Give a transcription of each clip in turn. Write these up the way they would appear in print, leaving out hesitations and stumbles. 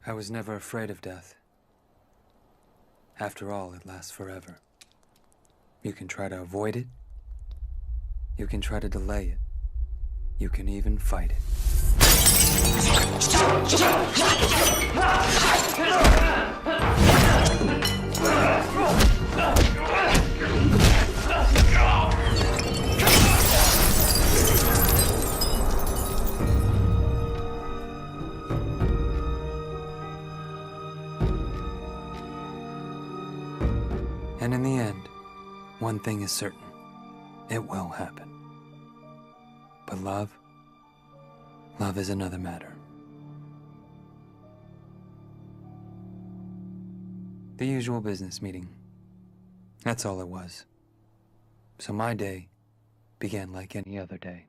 I was never afraid of death. After all, it lasts forever. You can try to avoid it. You can try to delay it. You can even fight it. And in the end, one thing is certain. It will happen. But love is another matter. The usual business meeting. That's all it was. So my day began like any other day.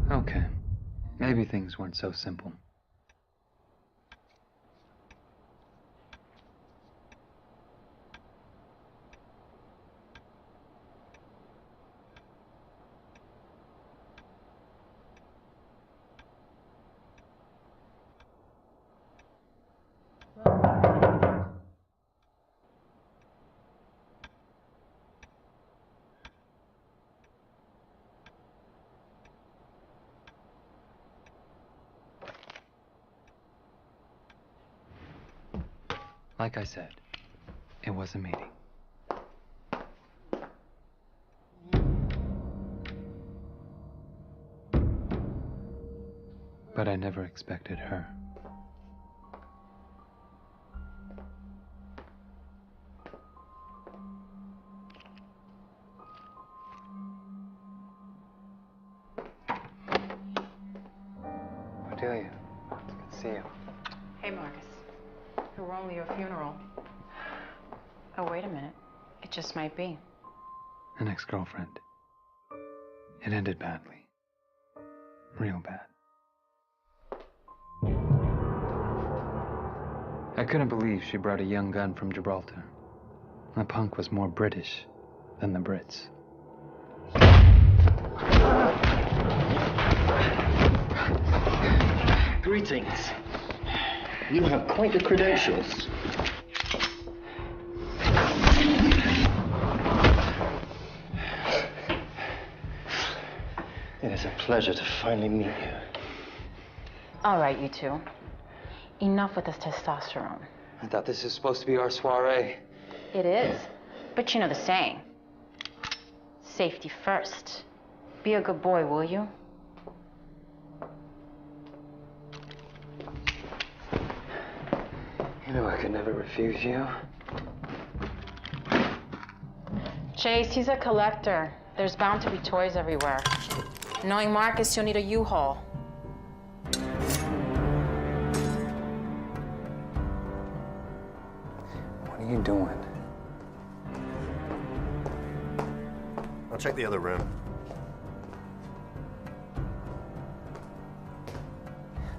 Okay, maybe things weren't so simple. Like I said, it was a meeting. But I never expected her. Cordelia, it's good to see you. Hey, Marcus. Who wrong with your funeral? Oh, wait a minute. It just might be. An ex-girlfriend. It ended badly. Real bad. I couldn't believe she brought a young gun from Gibraltar. The punk was more British than the Brits. Greetings. You have quite the credentials. It is a pleasure to finally meet you. All right, you two. Enough with this testosterone. I thought this was supposed to be our soiree. It is. But you know the saying. Safety first. Be a good boy, will you? You know I could never refuse you. Chase, he's a collector. There's bound to be toys everywhere. Knowing Marcus, you'll need a U-Haul. What are you doing? I'll check the other room.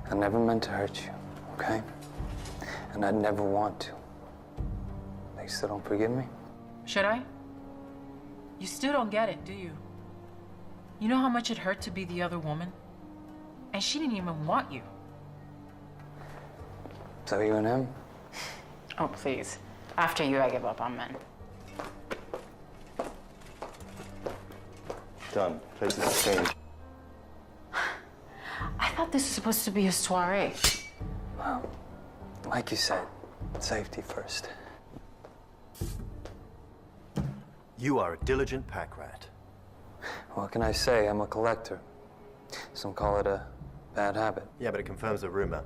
I never meant to hurt you, okay? And I'd never want to. You still don't forgive me? Should I? You still don't get it, do you? You know how much it hurt to be the other woman? And she didn't even want you. So you and him? Oh, please. After you, I give up on men. Done. Places have changed. I thought this was supposed to be a soiree. Like you said, safety first. You are a diligent pack rat. What can I say? I'm a collector. Some call it a bad habit. Yeah, but it confirms a rumor.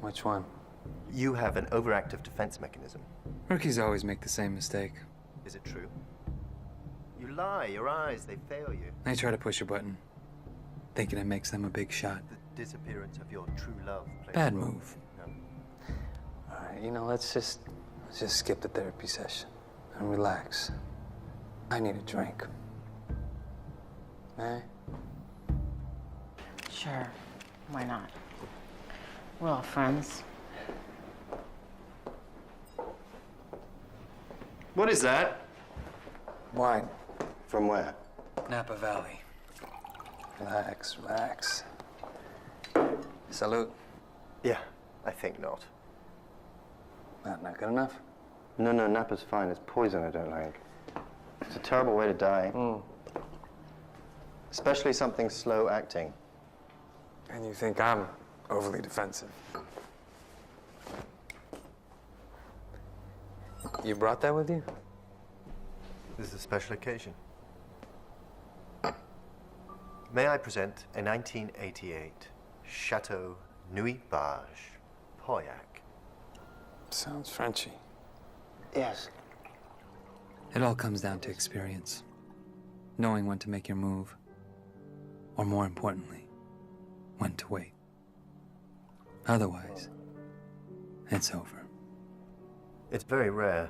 Which one? You have an overactive defense mechanism. Rookies always make the same mistake. Is it true? You lie. Your eyes, they fail you. They try to push a button, thinking it makes them a big shot. The disappearance of your true love plays Bad a role. move. No. All right, you know, let's just skip the therapy session and relax. I need a drink. Eh? Sure. Why not? We're all friends. What is that? Wine. From where? Napa Valley. Relax, relax. Salute. Yeah, I think not. Not good enough? No, Napa's fine. It's poison I don't like. It's a terrible way to die. Especially something slow acting. And you think I'm overly defensive? You brought that with you? This is a special occasion. May I present a 1988 Chateau Nuit Barge Pauillac? Sounds Frenchy. Yes. It all comes down to experience. Knowing when to make your move. Or more importantly, when to wait. Otherwise, it's over. It's very rare.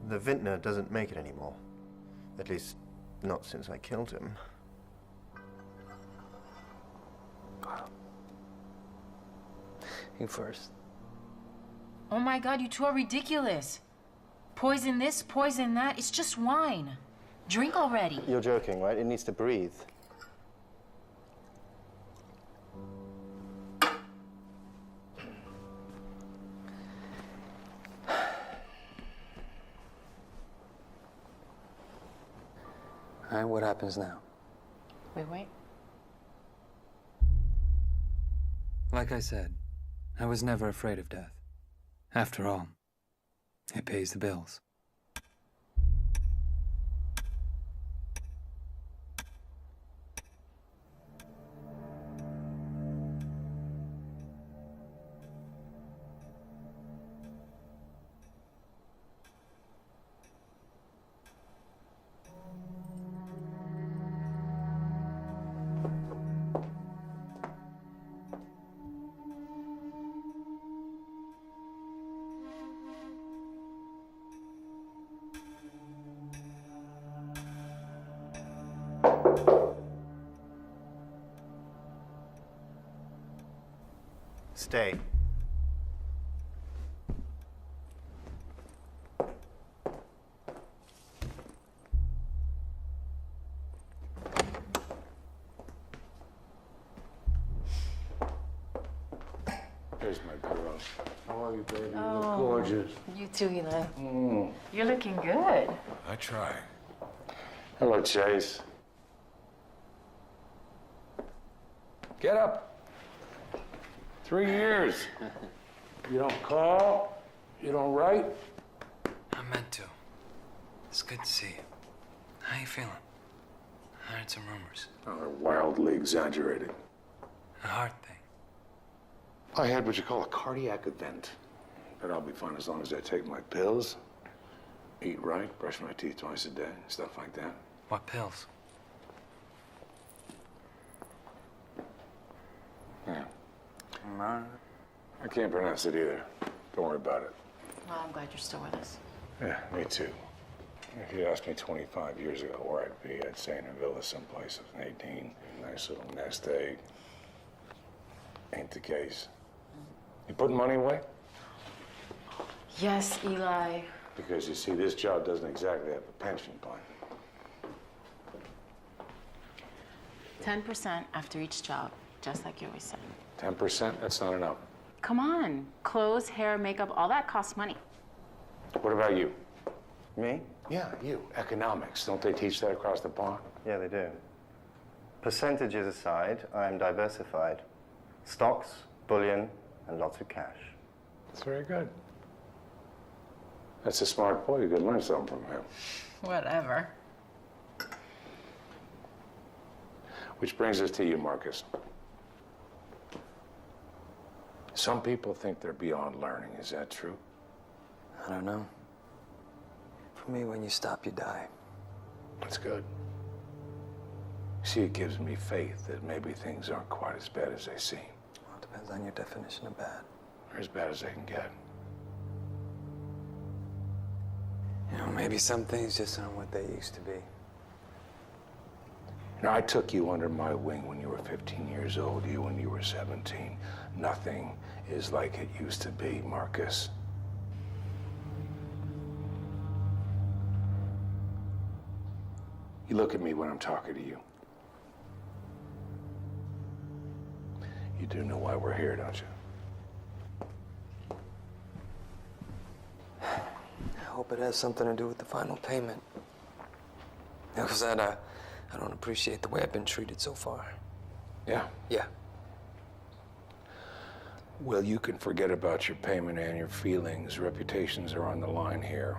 The vintner doesn't make it anymore. At least, not since I killed him. You first. Oh my God, you two are ridiculous. Poison this, poison that. It's just wine. Drink already. You're joking, right? It needs to breathe. All right, what happens now? We wait. Like I said, I was never afraid of death. After all, it pays the bills. Stay. There's my girl. How are you, baby? You look gorgeous. You too, Eli. You're looking good. I try. Hello, Chase. Get up. 3 years. You don't call, you don't write. I meant to. It's good to see you. How you feeling? I heard some rumors. Oh, they're wildly exaggerated. A heart thing. I had what you call a cardiac event. But I'll be fine as long as I take my pills, eat right, brush my teeth twice a day, stuff like that. What pills? Yeah. I can't pronounce it either. Don't worry about it. Well, I'm glad you're still with us. Yeah, me too. If you asked me 25 years ago where I'd be, I'd say in a villa someplace with an 18, nice little nest egg. Ain't the case. You putting money away? Yes, Eli. Because you see, this job doesn't exactly have a pension plan. 10% after each job, just like you always said. 10%? That's not enough. Come on. Clothes, hair, makeup, all that costs money. What about you? Me? Yeah, you. Economics. Don't they teach that across the pond? Yeah, they do. Percentages aside, I'm diversified. Stocks, bullion, and lots of cash. That's very good. That's a smart boy. You could learn something from him. Whatever. Which brings us to you, Marcus. Some people think they're beyond learning. Is that true? I don't know. For me, when you stop, you die. That's good. See, it gives me faith that maybe things aren't quite as bad as they seem. Well, it depends on your definition of bad. They're as bad as they can get. You know, maybe some things just aren't what they used to be. You know, I took you under my wing when you were 15 years old, you when you were 17. Nothing is like it used to be, Marcus. You look at me when I'm talking to you. You do know why we're here, don't you? I hope it has something to do with the final payment. Because I don't appreciate the way I've been treated so far. Yeah? Yeah. Well, you can forget about your payment and your feelings. Reputations are on the line here.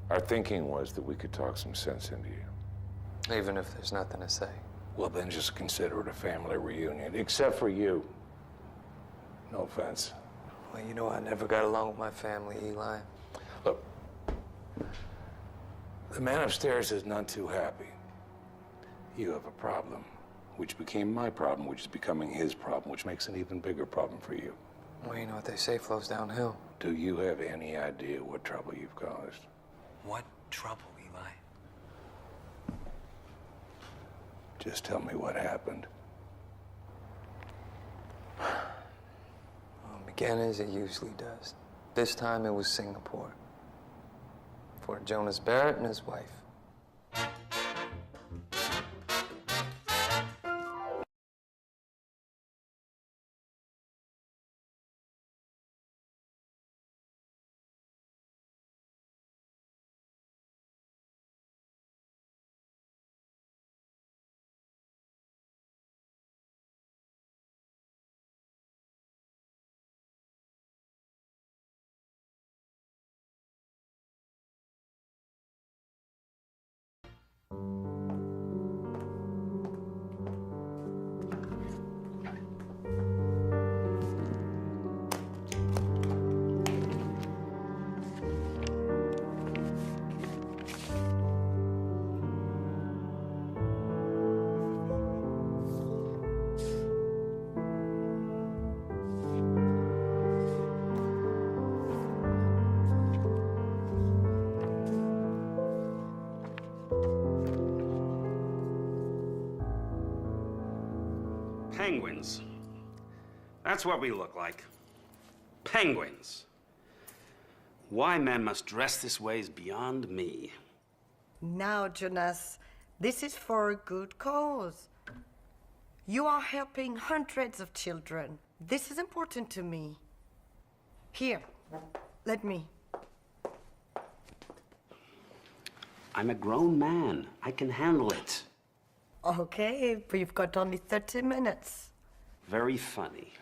Our thinking was that we could talk some sense into you. Even if there's nothing to say. Well, then just consider it a family reunion, except for you. No offense. Well, you know, I never got along with my family, Eli. Look, the man upstairs is none too happy. You have a problem, which became my problem, which is becoming his problem, which makes an even bigger problem for you. Well, you know what they say flows downhill. Do you have any idea what trouble you've caused? What trouble, Eli? Just tell me what happened. Well, it began as it usually does. This time it was Singapore. For Jonas Barrett and his wife. Penguins. That's what we look like. Penguins. Why men must dress this way is beyond me. Now, Jonas, this is for a good cause. You are helping hundreds of children. This is important to me. Here, let me. I'm a grown man. I can handle it. Okay, but you've got only 30 minutes. Very funny.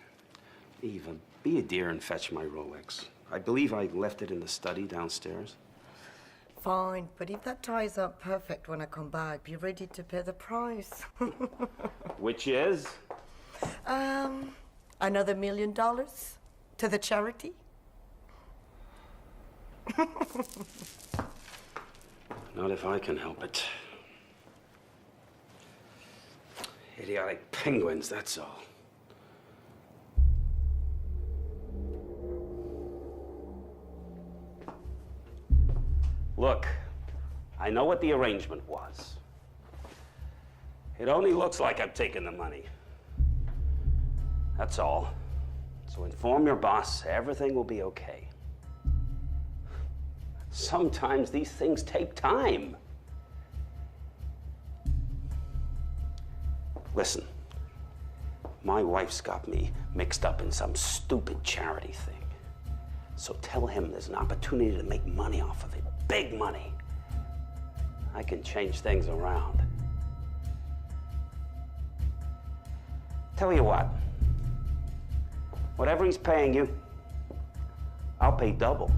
Eva, be a dear and fetch my Rolex. I believe I left it in the study downstairs. Fine, but if that ties up perfect when I come back, be ready to pay the price. Which is? Another $1 million to the charity. Not if I can help it. Idiotic penguins, that's all. Look, I know what the arrangement was. It only looks like I'm taking the money. That's all. So inform your boss, everything will be okay. Sometimes these things take time. Listen, my wife's got me mixed up in some stupid charity thing. So tell him there's an opportunity to make money off of it, big money. I can change things around. Tell you what, Whatever he's paying you, I'll pay double.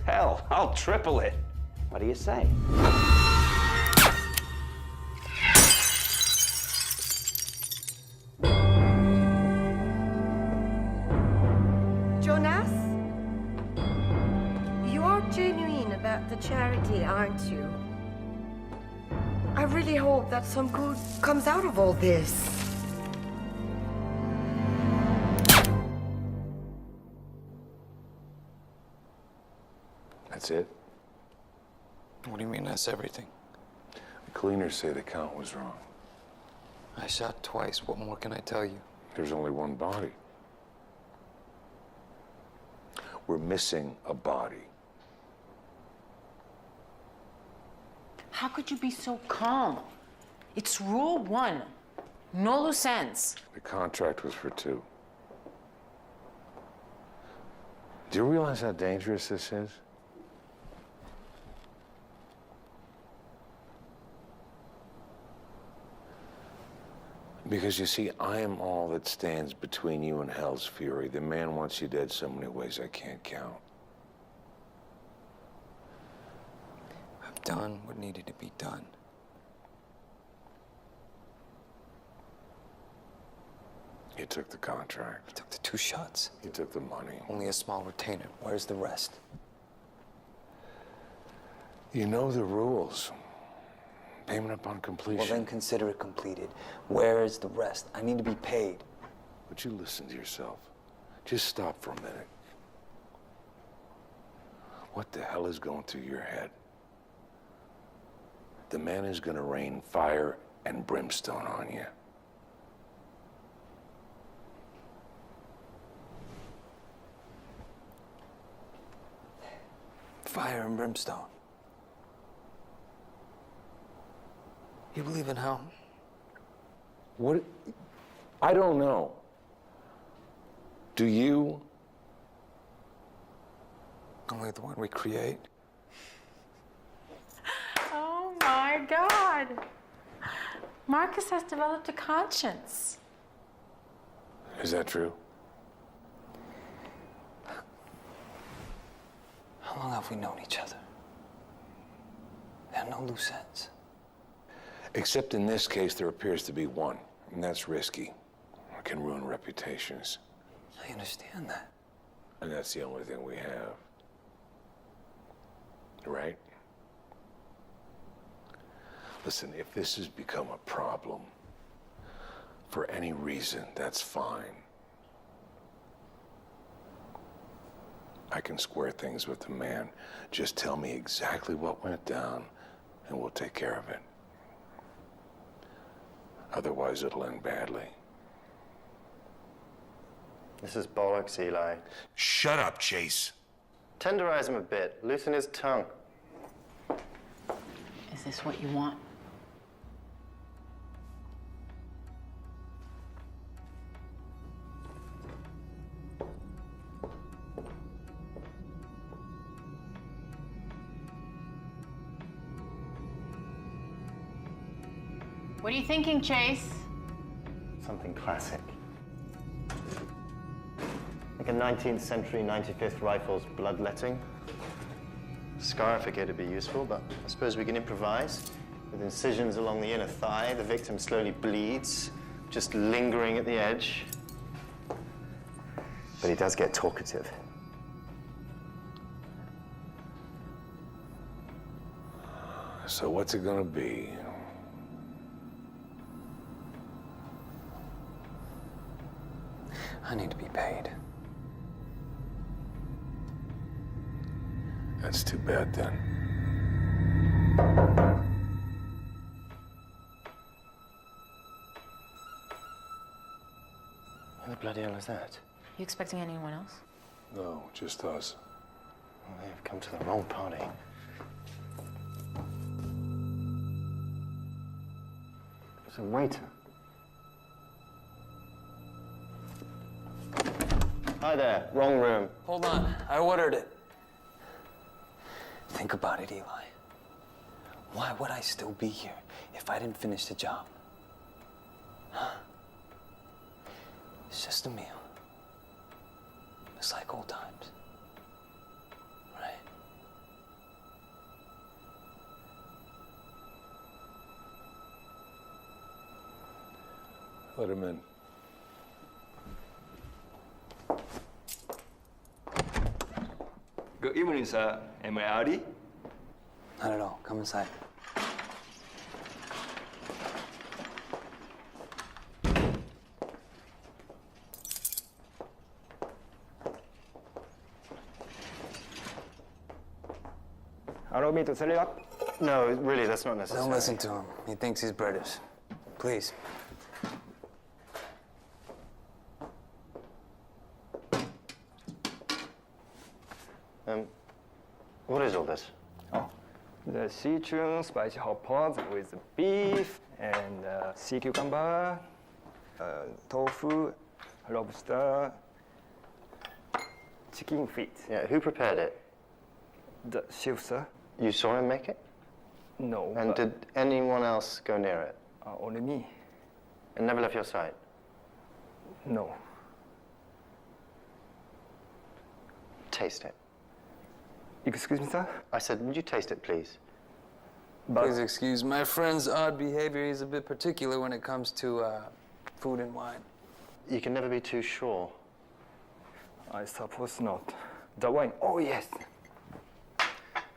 Hell, I'll triple it. What do you say? Jonas? You are genuine about the charity, aren't you? I really hope that some good comes out of all this. That's it? What do you mean that's everything? The cleaners say the count was wrong. I shot twice. What more can I tell you? There's only one body. We're missing a body. How could you be so calm? It's rule 1. No loose ends. The contract was for 2. Do you realize how dangerous this is? Because you see, I am all that stands between you and hell's fury. The man wants you dead so many ways I can't count. I've done what needed to be done. You took the contract. I took the 2 shots. You took the money. Only a small retainer. Where's the rest? You know the rules. Payment upon completion. Well, then consider it completed. Where is the rest? I need to be paid. Would you listen to yourself? Just stop for a minute. What the hell is going through your head? The man is gonna rain fire and brimstone on you. Fire and brimstone. You believe in hell? What? I don't know. Do you? Only the one we create. Oh my God. Marcus has developed a conscience. Is that true? How long have we known each other? There are no loose ends. Except in this case, there appears to be one, and that's risky. It can ruin reputations. I understand that. And that's the only thing we have. Right? Listen, if this has become a problem, for any reason, that's fine. I can square things with the man. Just tell me exactly what went down, and we'll take care of it. Otherwise, it'll end badly. This is bollocks, Eli. Shut up, Chase. Tenderize him a bit. Loosen his tongue. Is this what you want? What are you thinking, Chase? Something classic. Like a 19th century 95th Rifles bloodletting. Scar I figure to be useful, but I suppose we can improvise. With incisions along the inner thigh, the victim slowly bleeds, just lingering at the edge. But he does get talkative. So what's it gonna be? I need to be paid. That's too bad then. Who the bloody hell is that? You expecting anyone else? No, just us. Well, they've come to the wrong party. It's a waiter. Hi there, wrong room. Hold on, I ordered it. Think about it, Eli. Why would I still be here if I didn't finish the job? Huh? It's just a meal. Just like old times. Right? Let him in. Good evening, sir. Am I early? Not at all. Come inside. Allow me to set it up. No, really, that's not necessary. Don't listen to him. He thinks he's British. Please. What is all this? Oh, the HollyWood spicy hot pot with beef and sea cucumber, tofu, lobster, chicken feet. Yeah, who prepared it? The chef, sir? You saw him make it? No. And but, did anyone else go near it? only me? And never left your sight? No. Taste it. Excuse me, sir? I said, would you taste it, please? But Please excuse my friend's odd behavior. He's a bit particular when it comes to food and wine. You can never be too sure. I suppose not. The wine. Oh yes.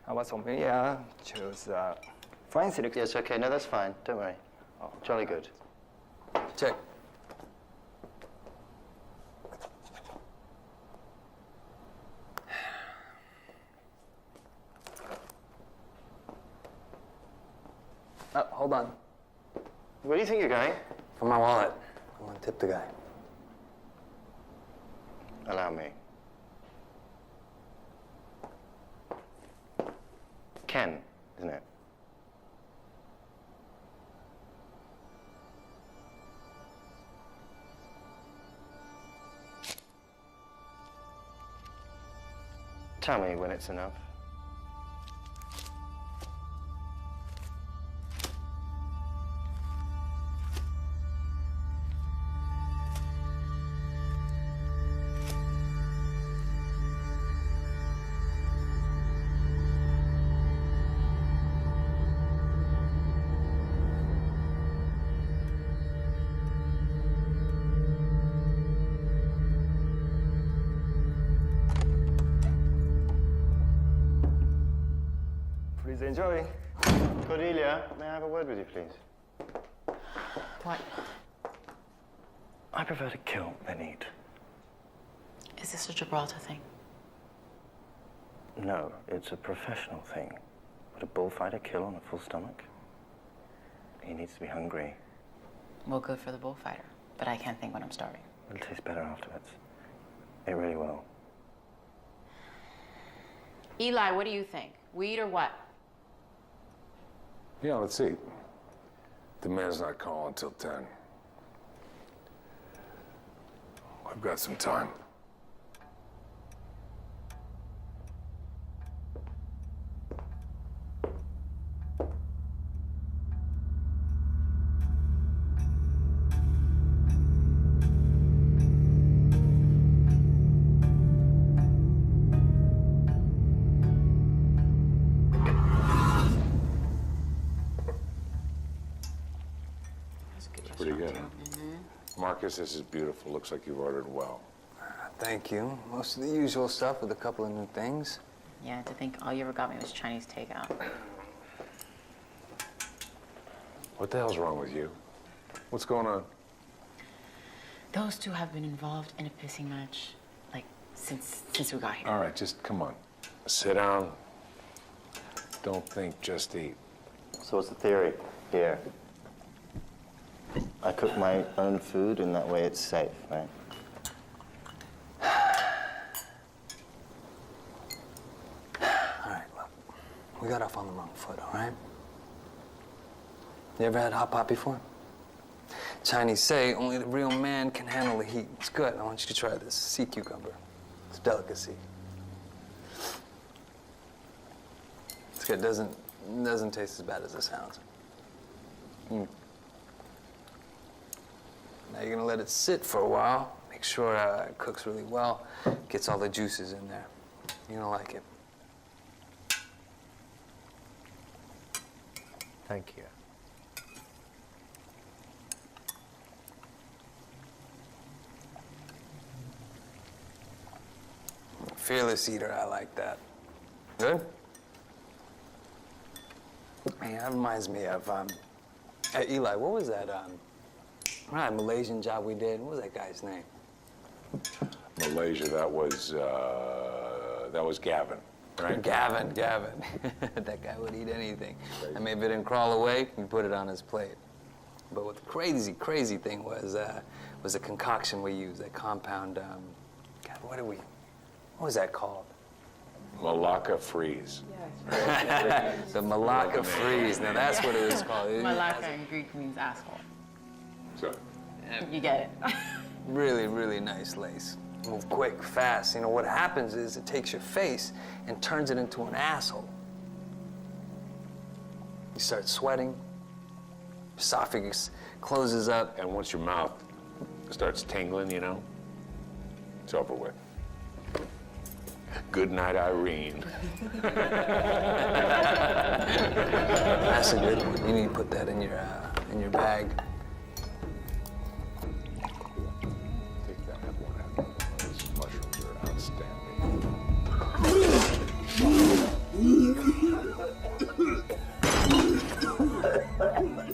I was familiar. Choose fine selection. Yes, okay, no, that's fine. Don't worry. Jolly good. Check. Oh, hold on. Where do you think you're going? For my wallet. I want to tip the guy. Allow me. Ken, isn't it? Tell me when it's enough. Please enjoy. Cordelia, may I have a word with you, please? What? I prefer to kill than eat. Is this a Gibraltar thing? No, it's a professional thing. Would a bullfighter kill on a full stomach? He needs to be hungry. Well, good for the bullfighter, but I can't think when I'm starving. It'll taste better afterwards. It really will. Eli, what do you think? We eat or what? Yeah, let's eat. The man's not calling until 10. I've got some time. Pretty good, huh? Marcus, this is beautiful. Looks like you've ordered well. Thank you. Most of the usual stuff with a couple of new things. Yeah, to think all you ever got me was Chinese takeout. What the hell's wrong with you? What's going on? Those two have been involved in a pissing match, like, since we got here. All right, just come on. Sit down. Don't think, just eat. So what's the theory here? I cook my own food, and that way it's safe, right? All right, look. We got off on the wrong foot, all right? You ever had hot pot before? Chinese say only the real man can handle the heat. It's good. I want you to try this sea cucumber. It's a delicacy. It's good. Doesn't taste as bad as it sounds. Now you're gonna let it sit for a while. Make Make sure it cooks really well, gets all the juices in there. You're gonna like it. Thank you. Fearless eater, I like that. Good? Hey, that reminds me of, hey, Eli, what was that, that Malaysian job we did? What was that guy's name? Malaysia, that was Gavin, right? Gavin. That guy would eat anything. I mean, if it didn't crawl away, you put it on his plate. But what the crazy thing was a concoction we used, that compound, God, what was that called? Malacca freeze. The Malacca freeze. Now that's what it was called. Malacca in Greek means asshole. So, You get it. Really nice lace. Move quick, fast. You know, what happens is it takes your face and turns it into an asshole. You start sweating, esophagus closes up. and once your mouth starts tingling, you know, it's over with. Good night, Irene. That's a good one. You need to put that in your bag. Take that one out. Those mushrooms are outstanding.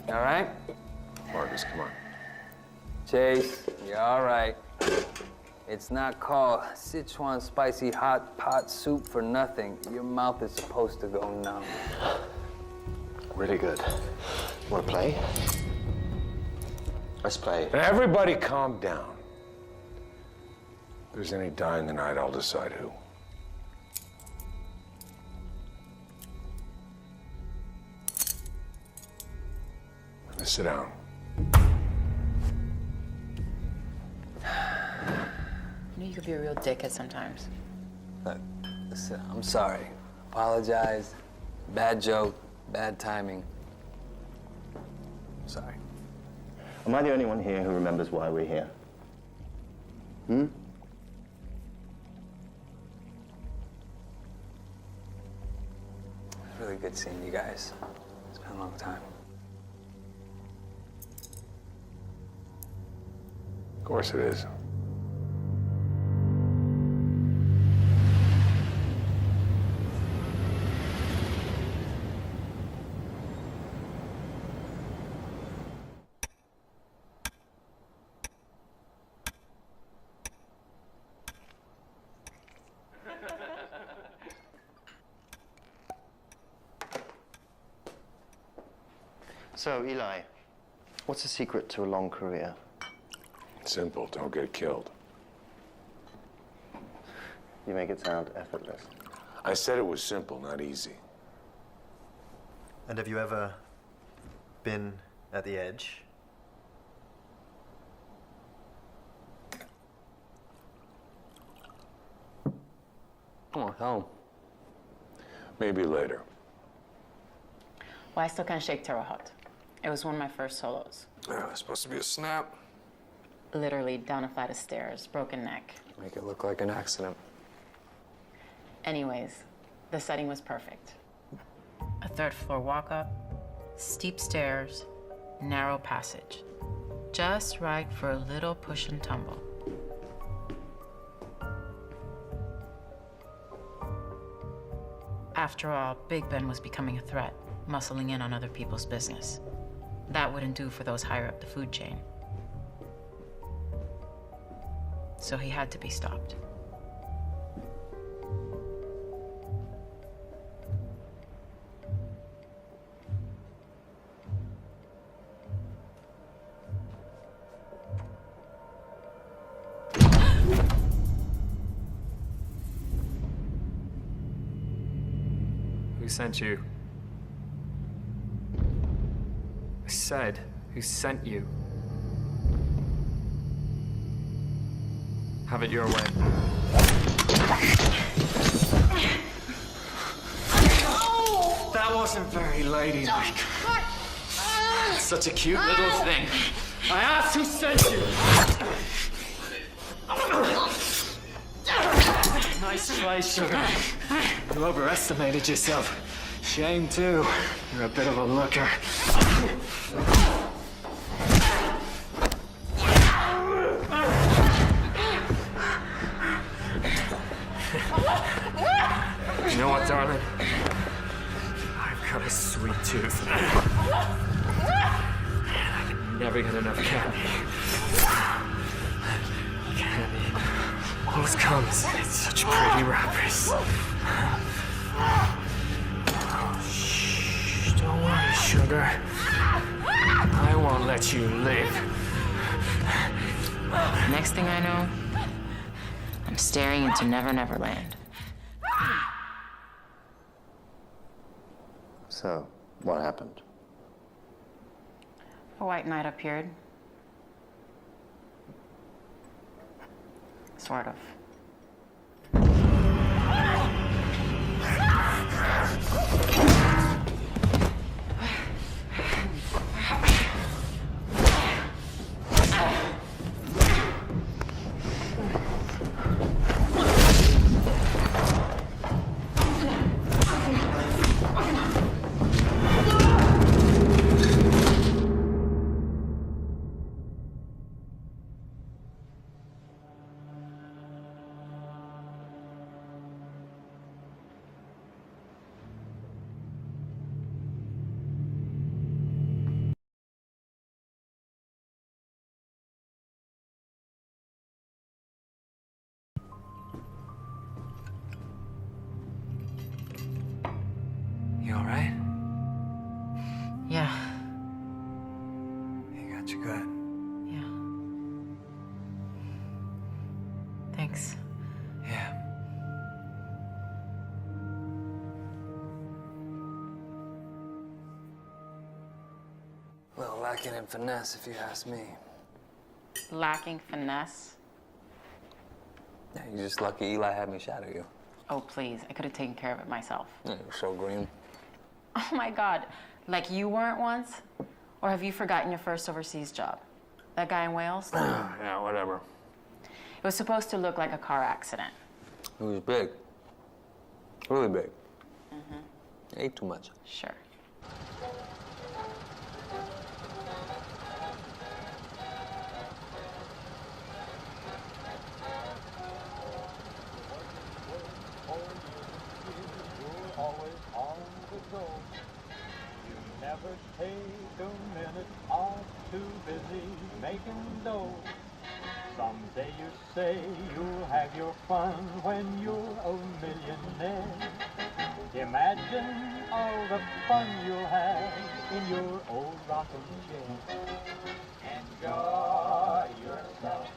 All right? Marcus, come on. Chase, you're all right. It's not called Sichuan spicy hot pot soup for nothing. Your mouth is supposed to go numb. Really good. Want to play? Let's play. Everybody calm down. If there's any dying tonight, I'll decide who. Now sit down. You know you could be a real dickhead sometimes. Look, listen, I'm sorry. Apologize. Bad joke, bad timing. Sorry. Am I the only one here who remembers why we're here? It's really good seeing you guys. It's been a long time. Of course it is. So, Eli, what's the secret to a long career? Simple, don't get killed. You make it sound effortless. I said it was simple, not easy. And have you ever been at the edge? Oh, hell. Maybe later. Well, I still can't shake Terre Haute. It was one of my first solos. Yeah, it's supposed to be a snap. Literally down a flight of stairs, broken neck. Make it look like an accident. Anyways, the setting was perfect. A third floor walk up, steep stairs, narrow passage. Just right for a little push and tumble. After all, Big Ben was becoming a threat, muscling in on other people's business. That wouldn't do for those higher up the food chain. So he had to be stopped. Who sent you? I said, who sent you? Have it your way. That wasn't very ladylike. Such a cute little thing. I asked who sent you. right, sugar. You overestimated yourself. Shame, too. You're a bit of a looker. You know what, darling? I've got a sweet tooth. And I can never get enough candy. Candy always comes in such pretty wrappers. Shh, don't worry, sugar. I won't let you live. Next thing I know, I'm staring into Never Never Land. So, what happened? A white knight appeared. Sort of. You all right? Yeah, You got you good. yeah. Thanks. Yeah. A little lacking in finesse, if you ask me. Lacking finesse? Yeah, you're just lucky Eli had me shadow you. Oh, please. I could have taken care of it myself. Yeah, you're so green. Oh my God. Like you weren't once? Or have you forgotten your first overseas job? That guy in Wales? Yeah, whatever. It was supposed to look like a car accident. It was big. Really big. Ate too much. Sure. Always on the go. You never take a minute off, too busy making dough. Someday you say you'll have your fun when you're a millionaire. Imagine all the fun you'll have in your old rocking chair. Enjoy yourself.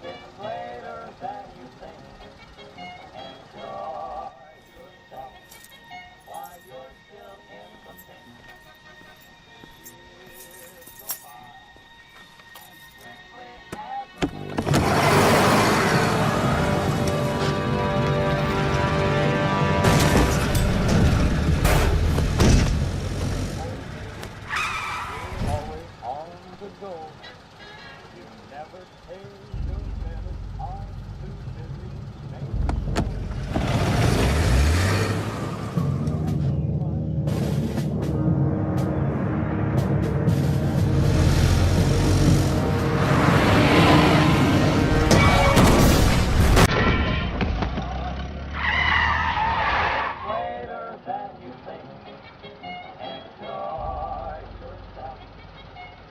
It's later than you think. Enjoy yourself while you're still in the pink. Years go by as quickly as you're always on the go. You never take a minute off, too busy making later than you think. Enjoy yourself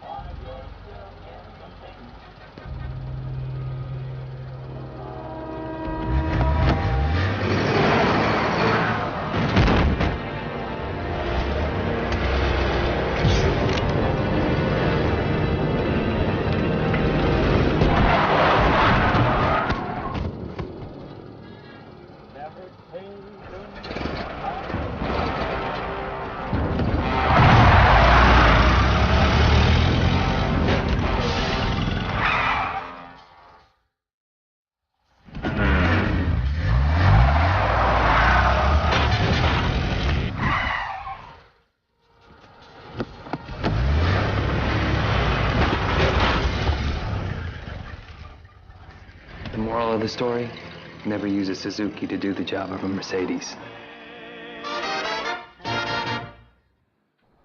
while you're still in the pink. Never take a minute off. The moral of the story? never use a Suzuki to do the job of a Mercedes.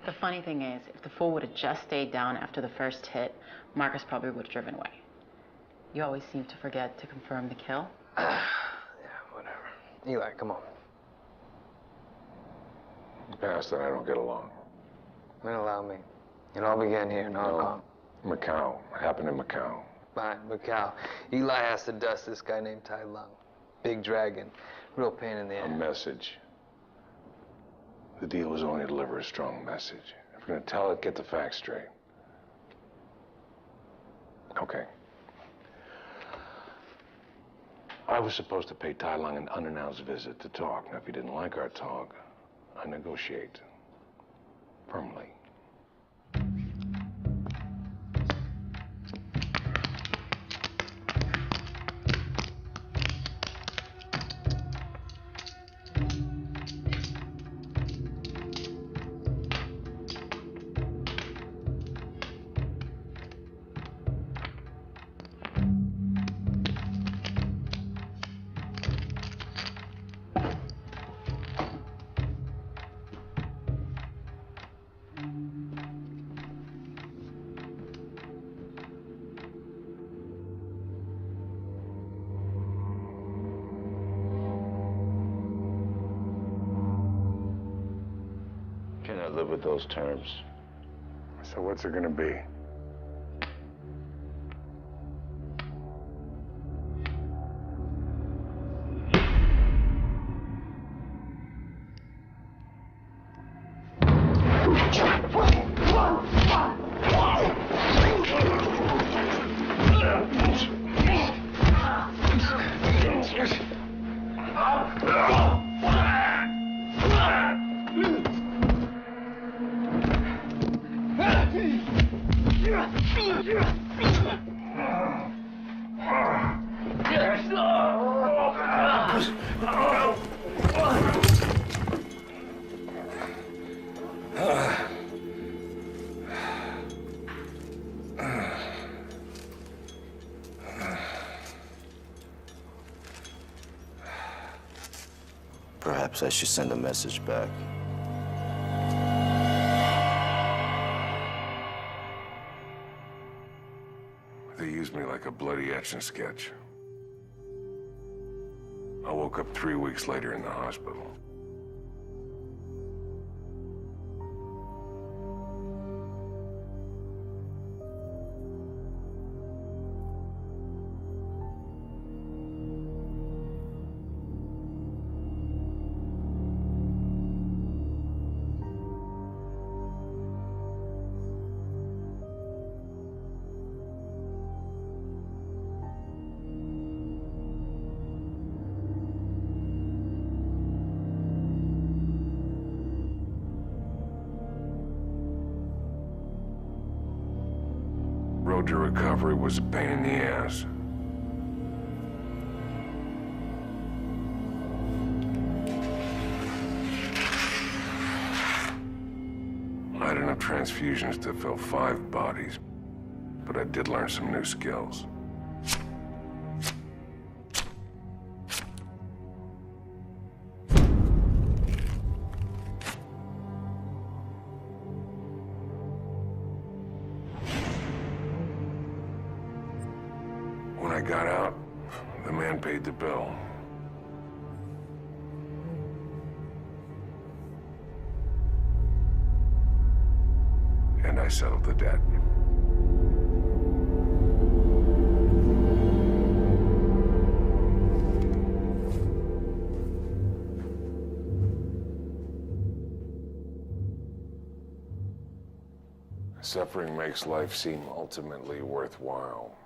The funny thing is, if the fool would have just stayed down after the first hit, Marcus probably would have driven away. You always seem to forget to confirm the kill. Yeah, whatever. Eli, come on. Past that, I don't get along. Then allow me. It all began here in Hong Kong. Macau. Happened in Macau. Fine, Macau. Eli has to dust this guy named Tai Lung. Big dragon. Real pain in the A ass. message. The deal was only to deliver a strong message. If we're gonna tell it, get the facts straight. Okay. I was supposed to pay Tai Lung an unannounced visit to talk. Now, if he didn't like our talk, I negotiate. Firmly. Can I live with those terms? So what's it gonna be? Perhaps I should send a message back. They used me like a bloody Etch-a-n sketch. I woke up 3 weeks later in the hospital. Road to recovery was a pain in the ass. I had enough transfusions to fill 5 bodies, but I did learn some new skills. When I got out, the man paid the bill. And I settled the debt. Suffering makes life seem ultimately worthwhile.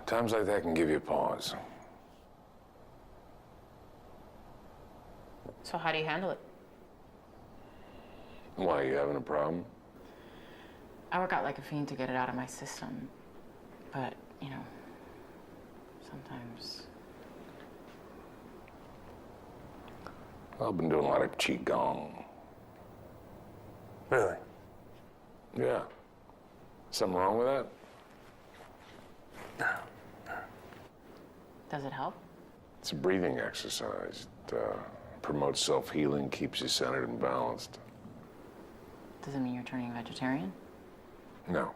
Times like that can give you pause. So how do you handle it? Why, you having a problem? I work out like a fiend to get it out of my system. But, you know, sometimes... I've been doing a lot of qigong. Really? Yeah. Something wrong with that? Does it help? It's a breathing exercise. It promotes self-healing, keeps you centered and balanced. Does it mean you're turning vegetarian? No.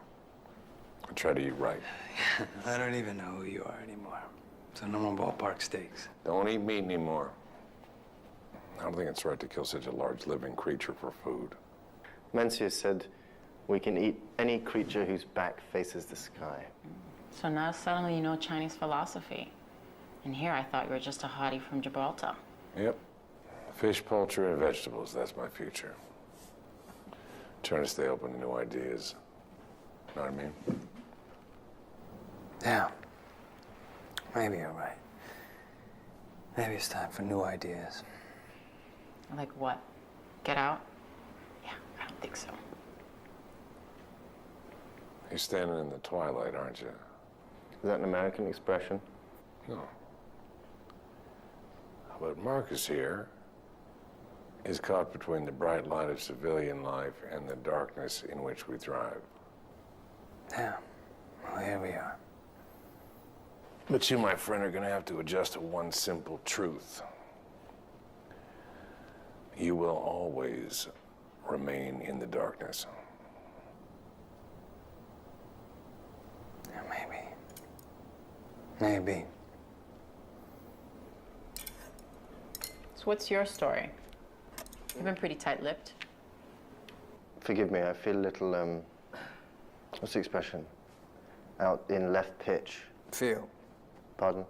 I try to eat right. I don't even know who you are anymore. So no more ballpark steaks. Don't eat meat anymore. I don't think it's right to kill such a large living creature for food. Mencius said we can eat any creature whose back faces the sky. So now suddenly you know Chinese philosophy. And here I thought you were just a hottie from Gibraltar. Yep. Fish, poultry, and vegetables, that's my future. Trying to stay open to new ideas. Know what I mean? Yeah. Maybe you're right. Maybe it's time for new ideas. Like what? Get out? Yeah, I don't think so. You're standing in the twilight, aren't you? Is that an American expression? No. But Marcus here is caught between the bright light of civilian life and the darkness in which we thrive. Yeah. Well, here we are. But you, my friend, are going to have to adjust to one simple truth. You will always remain in the darkness. Yeah, maybe. Maybe. So what's your story? You've been pretty tight-lipped. Forgive me, I feel a little, what's the expression? Out in left pitch. Feel. Pardon?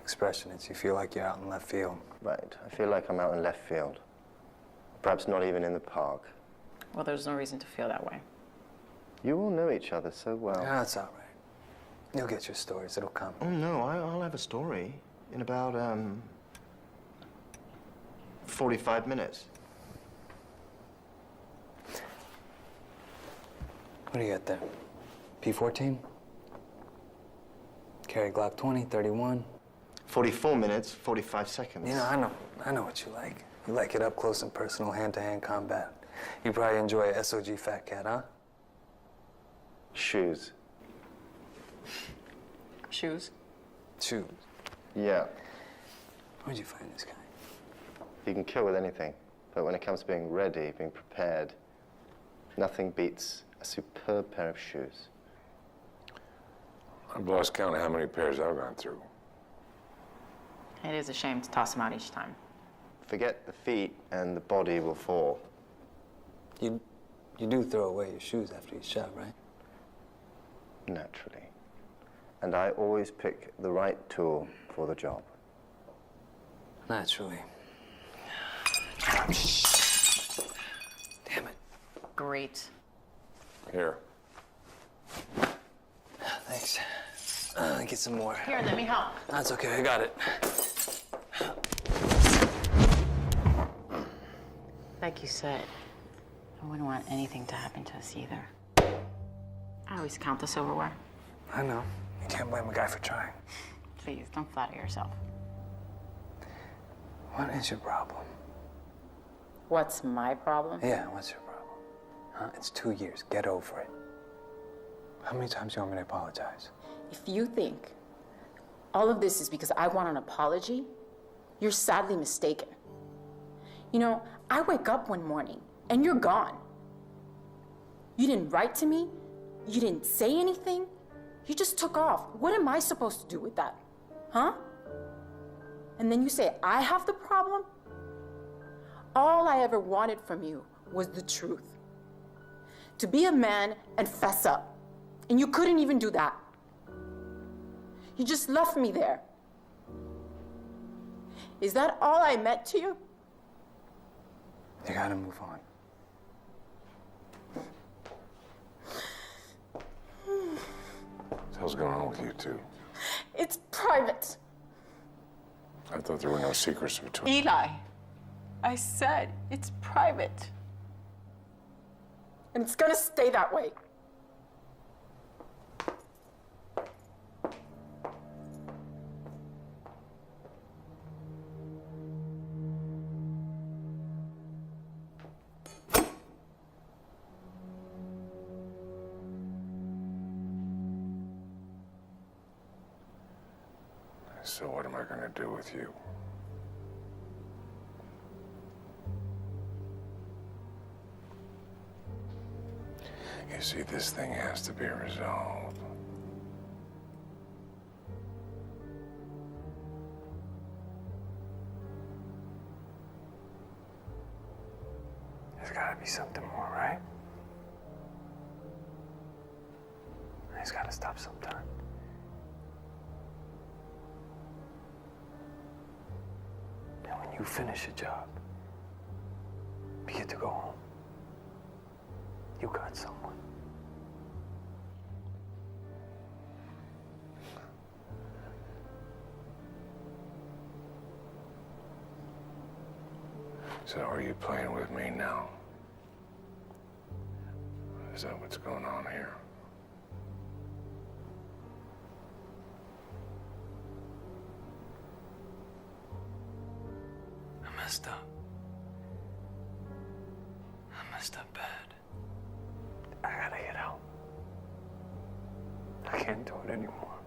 Expression, it's you feel like you're out in left field. Right, I feel like I'm out in left field. Perhaps not even in the park. Well, there's no reason to feel that way. You all know each other so well. Yeah, that's all right. You'll get your stories, it'll come. Oh, no, I'll have a story in about, 45 minutes. What do you got there? P14? Carry Glock 20, 31? 44 minutes, 45 seconds. You know, I know what you like. You like it up close and personal, hand-to-hand combat. You probably enjoy a SOG Fat Cat, huh? Shoes. Shoes? Shoes. Yeah. Where'd you find this guy? You can kill with anything, but when it comes to being ready, being prepared, nothing beats a superb pair of shoes. I've lost count of how many pairs I've gone through. It is a shame to toss them out each time. Forget the feet and the body will fall. You do throw away your shoes after you shot, right? Naturally. And I always pick the right tool for the job. Naturally. Damn it. Great. Here. Thanks. Get some more. Here, let me help. That's okay, I got it. Like you said, I wouldn't want anything to happen to us either. I always count the silverware. I know. You can't blame a guy for trying. Please, don't flatter yourself. What is your problem? What's my problem? Yeah, what's your problem? Huh? It's 2 years. Get over it. How many times do you want me to apologize? If you think all of this is because I want an apology, you're sadly mistaken. You know, I wake up one morning and you're gone. You didn't write to me. You didn't say anything. You just took off. What am I supposed to do with that? Huh? And then you say I have the problem? All I ever wanted from you was the truth. To be a man and fess up. And you couldn't even do that. You just left me there. Is that all I meant to you? You gotta move on. What the hell's going on with you two? It's private. I thought there were no secrets between. Eli, I said it's private. And it's gonna stay that way. So what am I gonna do with you? You see, this thing has to be resolved. There's gotta be something more, right? He's gotta stop sometime. And when you finish a job, you get to go home. You got someone. So are you playing with me now? Is that what's going on here? I messed up. I messed up bad. I gotta get out. I can't do it anymore.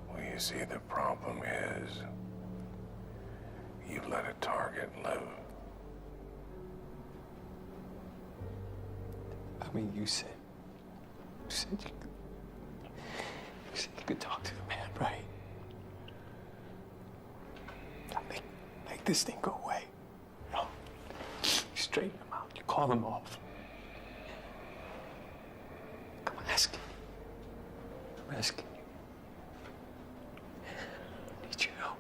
Well, you see, the problem is you let a target live. I mean, you said you could talk to the man, right? Make this thing go away. No. You straighten him out. You call him off. I'm asking you. I'm asking you. I need your help.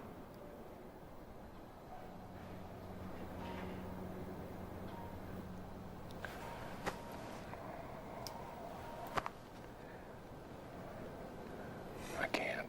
I can't.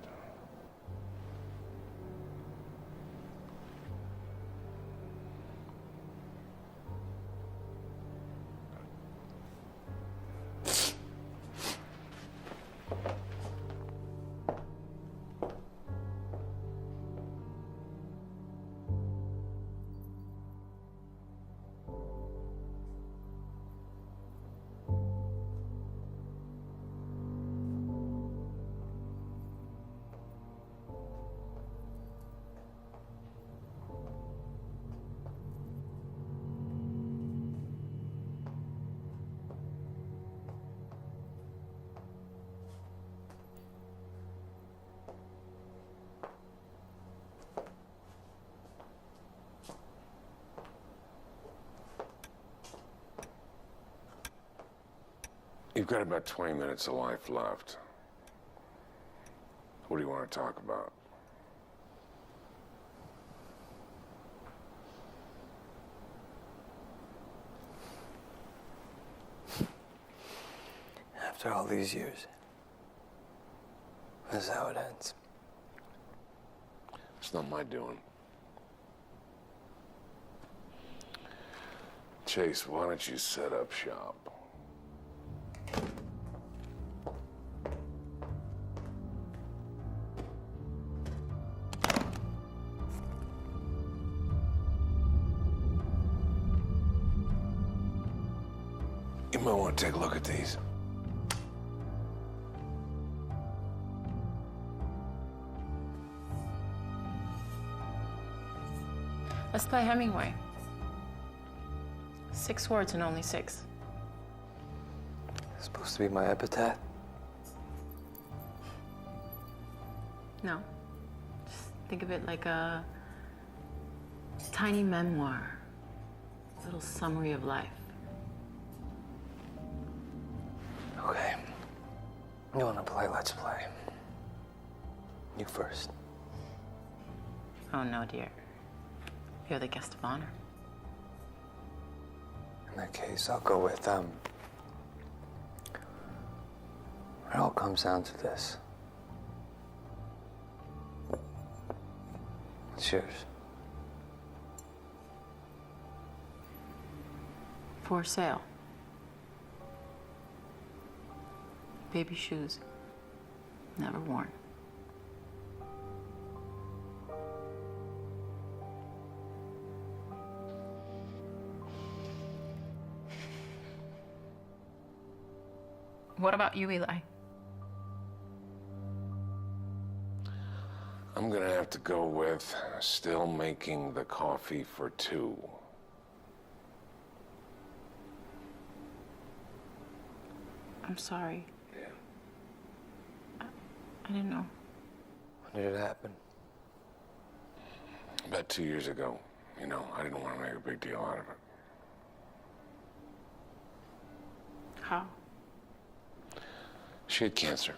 You've got about 20 minutes of life left. What do you want to talk about? After all these years, this is how it ends. It's not my doing. Chase, why don't you set up shop? You might want to take a look at these. Let's play Hemingway. 6 words and only 6. It's supposed to be my epitaph. No. Just think of it like a tiny memoir. A little summary of life. Okay. You want to play? Let's play. You first. Oh, no, dear. You're the guest of honor. In that case, I'll go with, it all comes down to this. It's yours. For sale. Baby shoes. Never worn. What about you, Eli? I'm gonna have to go with still making the coffee for two. I'm sorry. Yeah. I didn't know. When did it happen? About 2 years ago. You know, I didn't want to make a big deal out of it. How? She had cancer.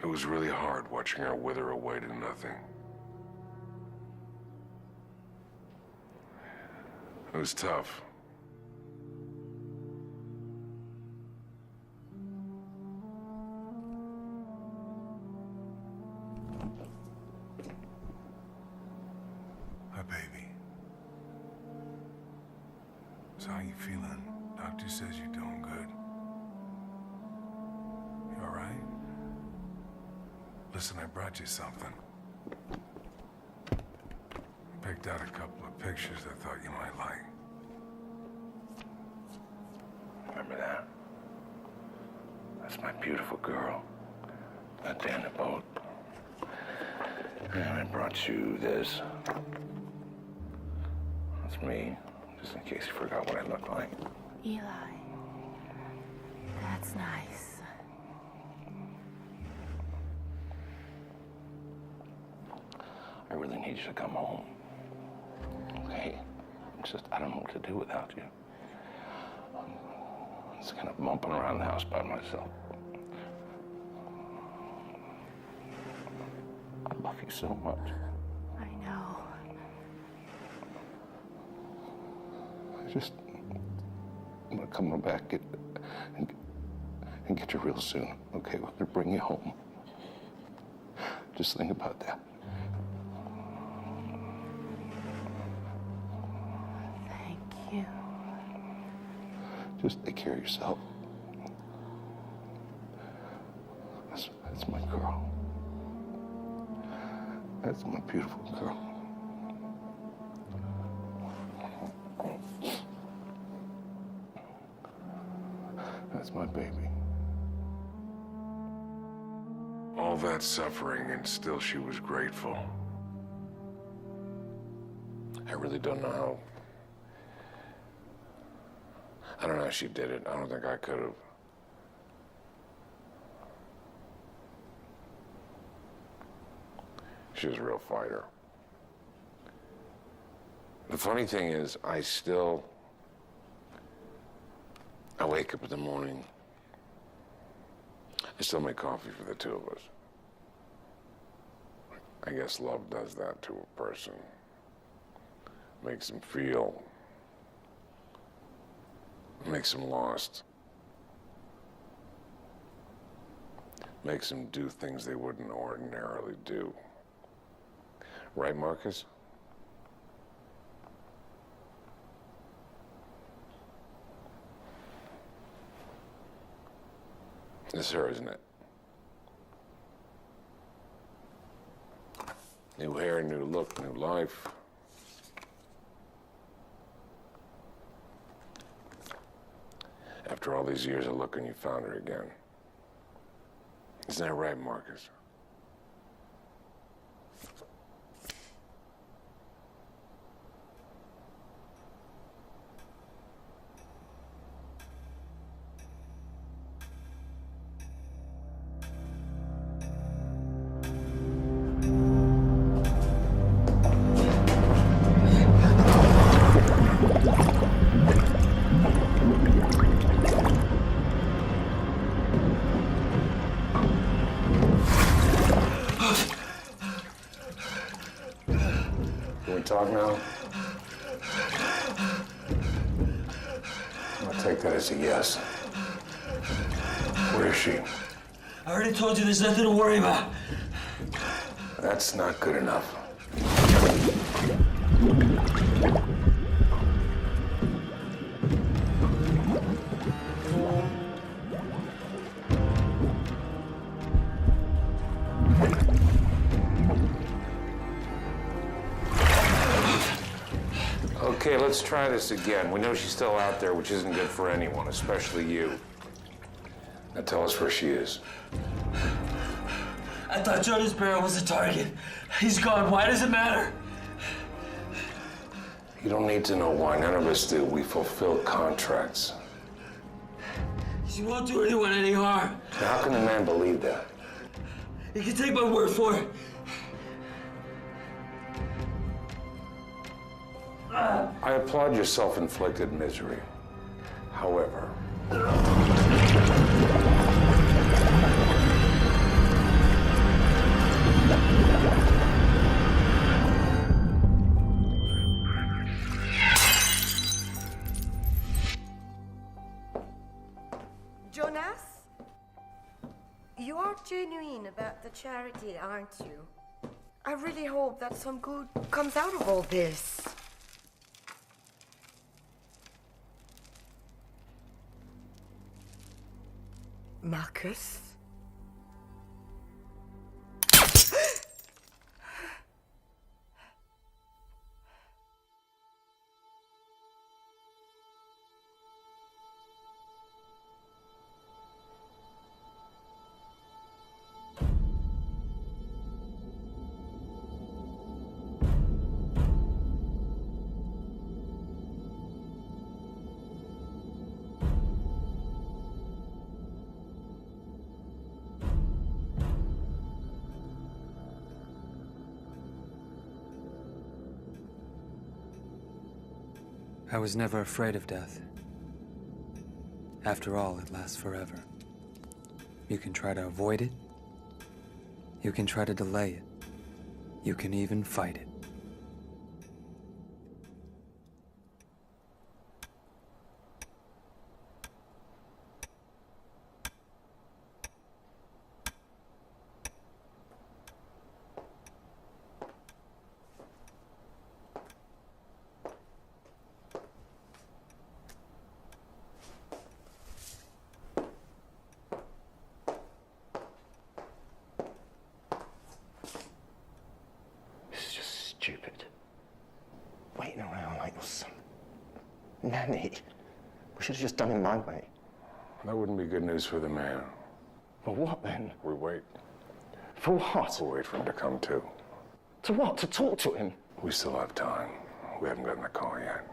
It was really hard watching her wither away to nothing. It was tough. Hi, baby. So how you feeling? Doctor says you're doing good. You all right? Listen, I brought you something. Picked out a couple of pictures I thought you might like. Remember that? That's my beautiful girl. Out there in the boat. And I brought you this. That's me, just in case you forgot what I look like. Eli, that's nice. I really need you to come home. Okay? I don't know what to do without you. I'm just kind of bumping around the house by myself. I love you so much. I know. I just want to come back and get you real soon. Okay, we're gonna bring you home. Just think about that. Thank you. Just take care of yourself. That's my girl. That's my beautiful girl. That's my baby. All that suffering, and still she was grateful. I really don't know how. I don't know how she did it. I don't think I could have. She was a real fighter. The funny thing is, I wake up in the morning, I still make coffee for the two of us. I guess love does that to a person. Makes them feel, makes them lost. Makes them do things they wouldn't ordinarily do. Right, Marcus? It's her, isn't it? New hair, new look, new life. After all these years of looking, you found her again. Isn't that right, Marcus? Can we talk now? I'll take that as a yes. Where is she? I already told you there's nothing to worry about. That's not good enough. Okay, let's try this again. We know she's still out there, which isn't good for anyone, especially you. Now tell us where she is. I thought Jonas Barrow was a target. He's gone. Why does it matter? You don't need to know why. None of us do. We fulfill contracts. She won't do anyone any harm. Now, how can a man believe that? You can take my word for it. I applaud your self-inflicted misery. However, Jonas? You are genuine about the charity, aren't you? I really hope that some good comes out of all this. Marcus? I was never afraid of death. After all, it lasts forever. You can try to avoid it. You can try to delay it. You can even fight it. Stupid. Waiting around like you're some nanny. We should have just done it my way. that wouldn't be good news for the man. Well, what then? We wait. For what? We'll wait for him to come to. To what? To talk to him? We still have time. We haven't gotten the call yet.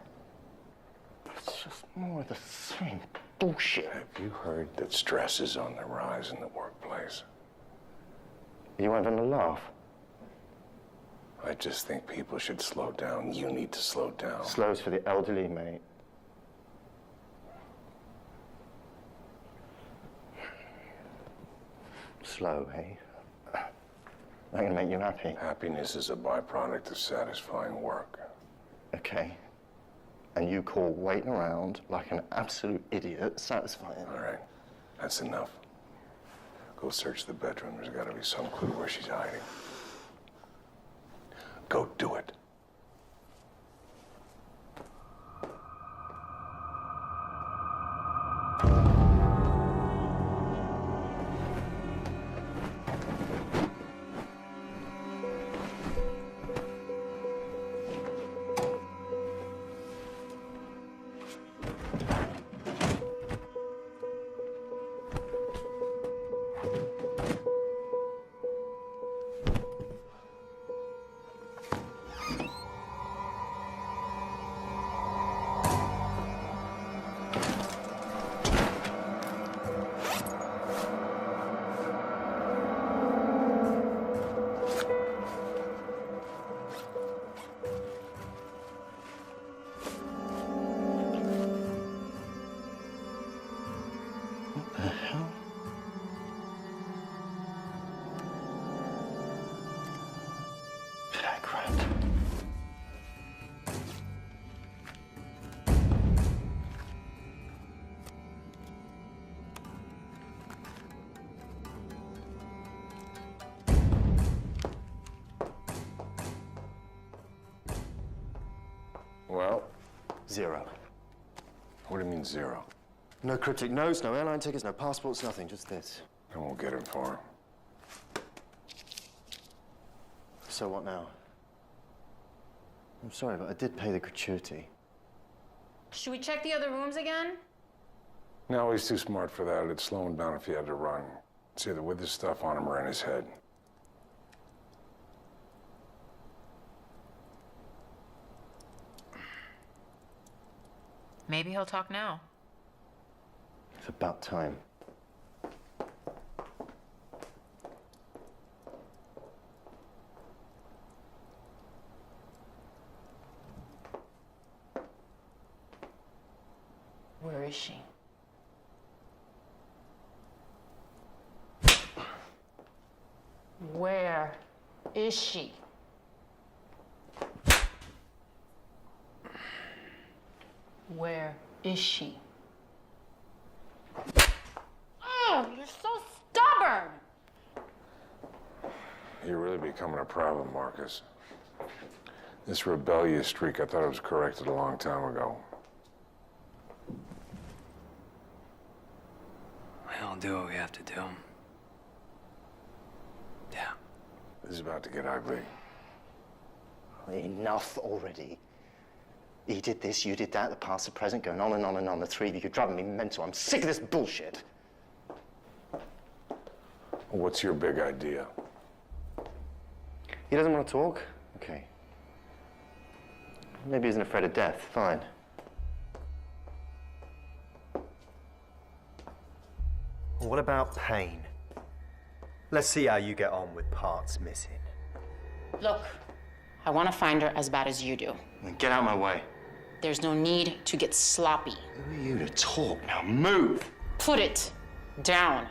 It's just more of the same bullshit. Have you heard that stress is on the rise in the workplace? You having a laugh? I just think people should slow down. You need to slow down. Slow's for the elderly, mate. Slow, eh? Not gonna make you happy. Happiness is a byproduct of satisfying work. Okay. And you call waiting around like an absolute idiot satisfying? All right. That's enough. Go search the bedroom. There's got to be some clue where she's hiding. Go do it. Well? 0. What do you mean 0? No cryptic notes, no airline tickets, no passports, nothing, just this. And we'll get him for him. So what now? I'm sorry, but I did pay the gratuity. Should we check the other rooms again? No, he's too smart for that. It'd slow him down if he had to run. It's either with his stuff on him or in his head. Maybe he'll talk now. It's about time. Where is she? Where is she? Where is she? Oh, you're so stubborn! You're really becoming a problem, Marcus. This rebellious streak, I thought it was corrected a long time ago. We'll do what we have to do. Yeah. This is about to get ugly. Enough already. He did this, you did that, the past, the present, going on and on and on. The three of you, you're driving me mental. I'm sick of this bullshit. What's your big idea? He doesn't want to talk? Okay. Maybe he isn't afraid of death. Fine. What about pain? Let's see how you get on with parts missing. Look, I want to find her as bad as you do. Then get out of my way. There's no need to get sloppy. Who are you to talk? Now move! Put it down.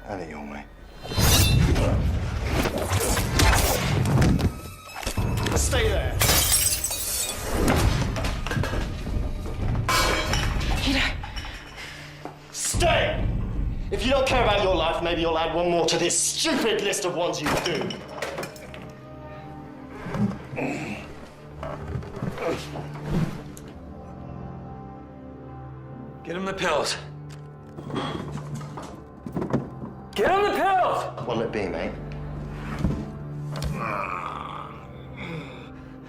Have it your way. Stay there! Peter! Stay! If you don't care about your life, maybe you'll add one more to this stupid list of ones you do. Get him the pills. Get him the pills! What'll it be, mate?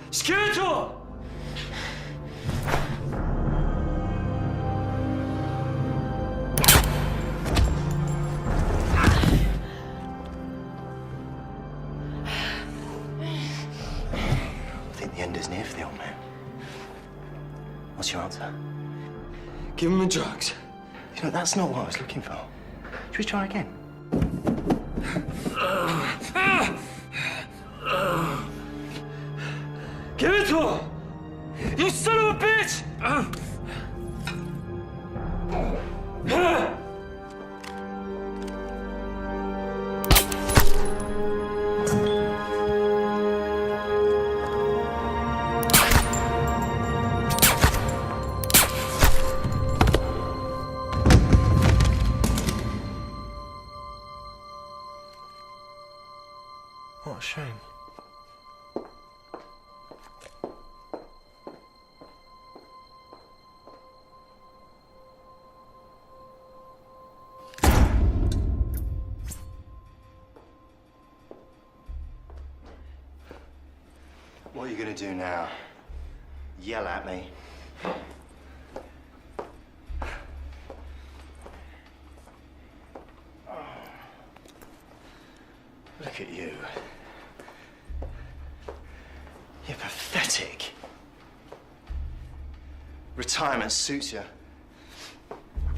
Schedule! I think the end is near for the old man. What's your answer? Give him the drugs. You know, that's not what I was looking for. Should we try again? Give it to him! You son of a bitch! What a shame. What are you gonna do now? Yell at me? Look at you. You're pathetic. Retirement suits you.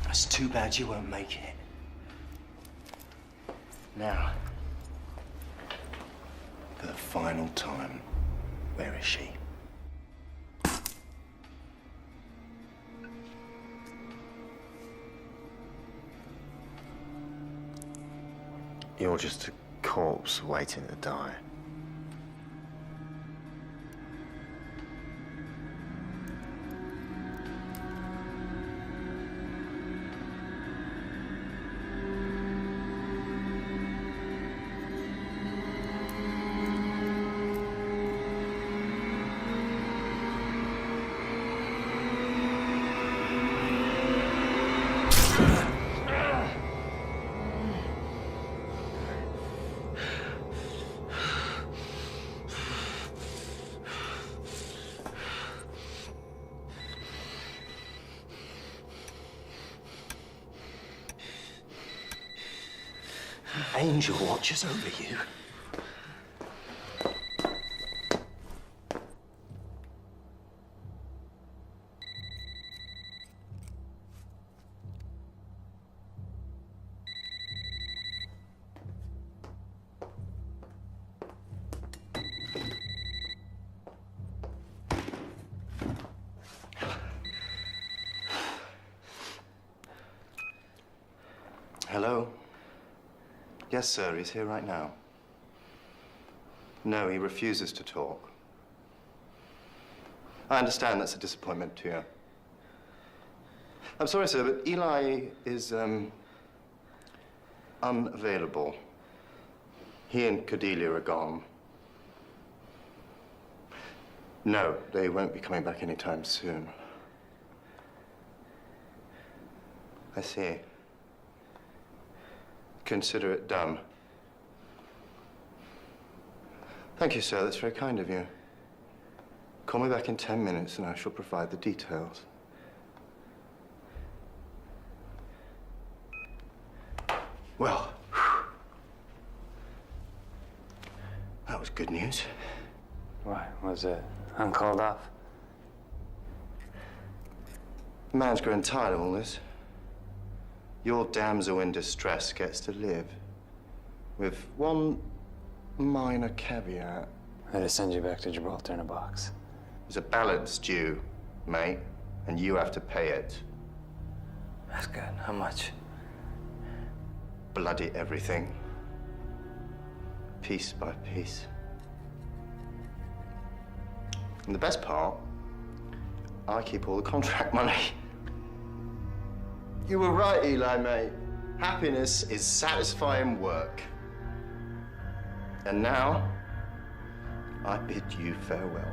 It's too bad you won't make it. Now, for the final time, where is she? You're just a corpse waiting to die. angel watches over you. Hello? Yes, sir, he's here right now. No, he refuses to talk. I understand that's a disappointment to you. I'm sorry, sir, but Eli is, unavailable. He and Cordelia are gone. No, they won't be coming back anytime soon. I see. Consider it done. Thank you, sir. That's very kind of you. Call me back in 10 minutes and I shall provide the details. Well, that was good news. Why? Was it uncalled off? The man's growing tired of all this. Your damsel in distress gets to live. With one minor caveat. I had to send you back to Gibraltar in a box. There's a balance due, mate, and you have to pay it. That's good. How much? Bloody everything. Piece by piece. And the best part, I keep all the contract money. You were right, Eli, mate. Happiness is satisfying work. And now, I bid you farewell.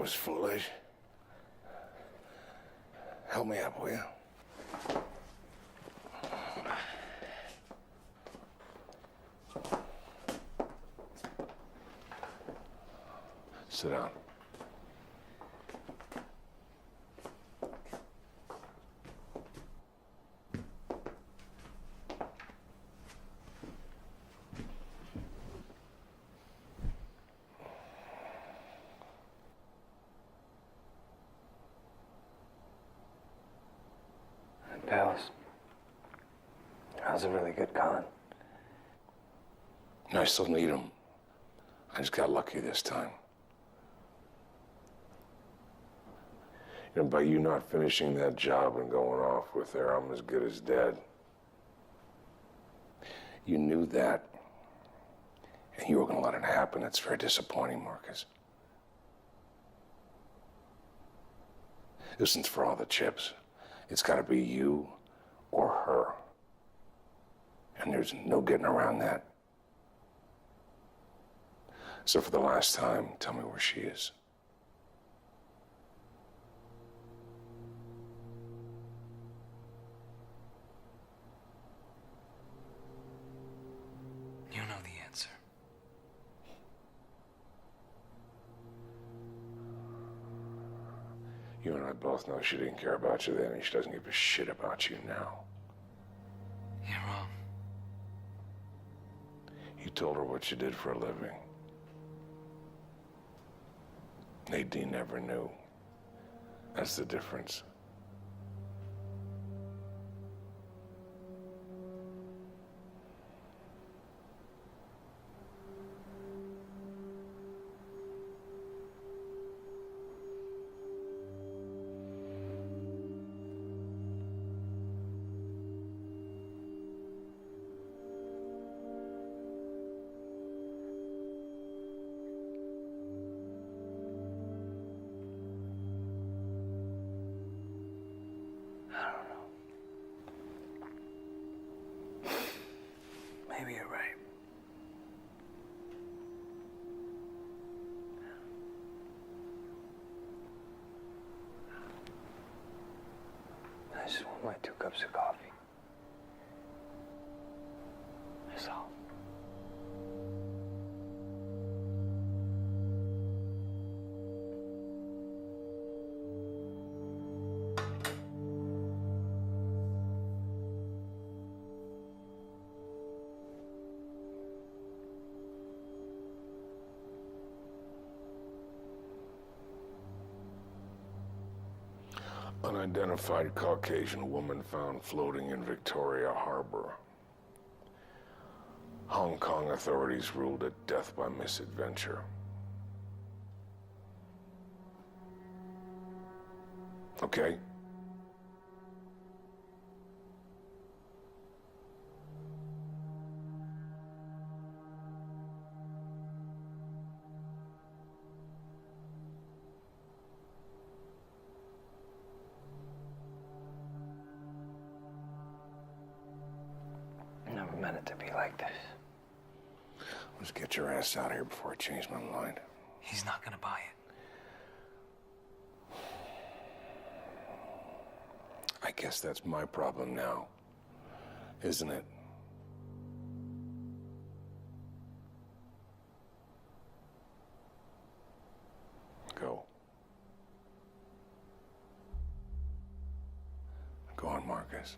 was foolish. Help me up, will you? Sit down. Pals, how's a really good con? No, I still need him. I just got lucky this time. You know, by you not finishing that job and going off with her, I'm as good as dead. You knew that, and you were going to let it happen. It's very disappointing, Marcus. This isn't for all the chips. It's got to be you or her. And there's no getting around that. So for the last time, tell me where she is. You know the answer. You and I both know she didn't care about you then, and she doesn't give a shit about you now. You're wrong. You told her what you did for a living. Nadine never knew. That's the difference. Maybe you're right. I just want my 2 cups of coffee. That's all. Unidentified Caucasian woman found floating in Victoria Harbor. Hong Kong authorities ruled it death by misadventure. Okay? Never meant it to be like this. Let's get your ass out of here before I change my mind. He's not gonna buy it. I guess that's my problem now, isn't it? Go. Go on, Marcus.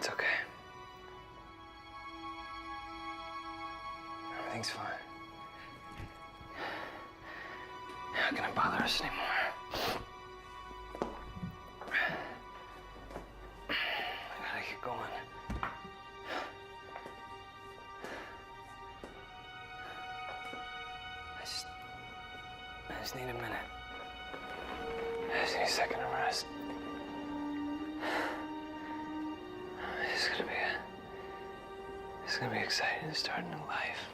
It's okay. Everything's fine. You're not gonna bother us anymore. I gotta get going. I just need a minute. I just need a second to rest. It's gonna be exciting to start a new life.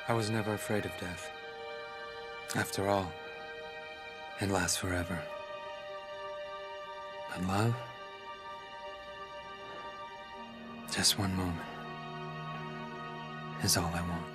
I was never afraid of death. After all, it lasts forever. But love? Just one moment is all I want.